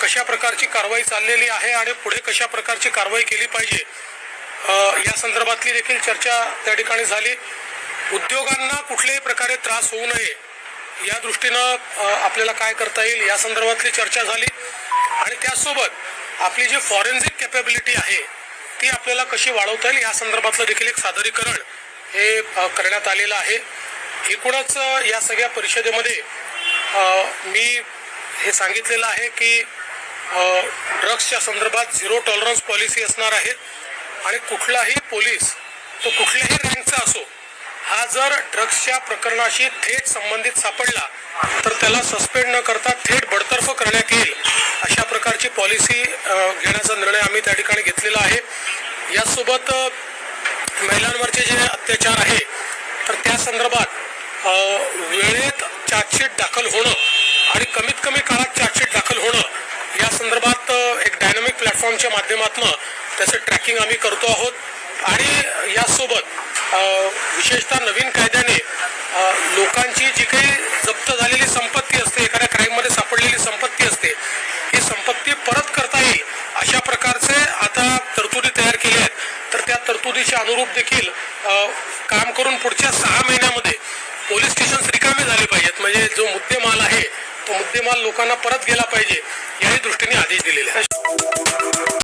कशा प्रकारची कारवाई चाललेली आहे आणि पुढे कशा प्रकारची कारवाई केली पाहिजे या संदर्भातली देखील चर्चा त्या ठिकाणी झाली। उद्योगांना कुठल्याही प्रकारे त्रास होऊ नये या दृष्टीनं आपल्याला काय करता येईल या संदर्भातली चर्चा झाली आणि त्यासोबत आपली जी फॉरेन्सिक कॅपॅबिलिटी आहे ती आपल्याला कशी वाढवता येईल या संदर्भातलं देखील एक सादरीकरण हे करण्यात आलेलं आहे। एकूणच या सगळ्या परिषदेमध्ये मी हे सांगितलेलं आहे की ड्रग्सच्या संदर्भात झिरो टॉलरन्स पॉलिसी असणार आहे आणि कुठलाही पोलीस तो कुठल्याही रँकचा असो हा जर ड्रग्सच्या प्रकरणाशी थेट संबंधित सापडला तर त्याला सस्पेंड न करता थेट बडतर्फ करण्यात येईल अशा प्रकारची पॉलिसी घेण्याचा निर्णय आम्ही त्या ठिकाणी घेतलेला आहे। यासोबत महिलांवरचे जे अत्याचार आहे तर त्या संदर्भात वेळेत चार्जशीट दाखल होणं आणि कमीत कमी काळात चार्जशीट दाखल होणं या संदर्भात एक डायनामिक प्लॅटफॉर्मच्या माध्यमातून त्याचं ट्रॅकिंग आम्ही करतो आहोत आणि यासोबत विशेषतः नवीन कायद्याने लोकांची जी काही जप्त झालेली संपत्ती असते एखाद्या क्राईममध्ये सापडलेली संपत्ती असते ही संपत्ती परत करता येईल अशा प्रकारचे आता तरतुदी तयार केल्या आहेत। तर त्या तरतुदीच्या अनुरूप देखील काम करून पुढच्या 6 महिन्यामध्ये पोलीस स्टेशन रिकामे झाले पाहिजेत म्हणजे जो मुद्देमाल आहे तो मुद्देमाल लोकांना परत गेला पाहिजे याही दृष्टीने आदेश दिलेले आहेत।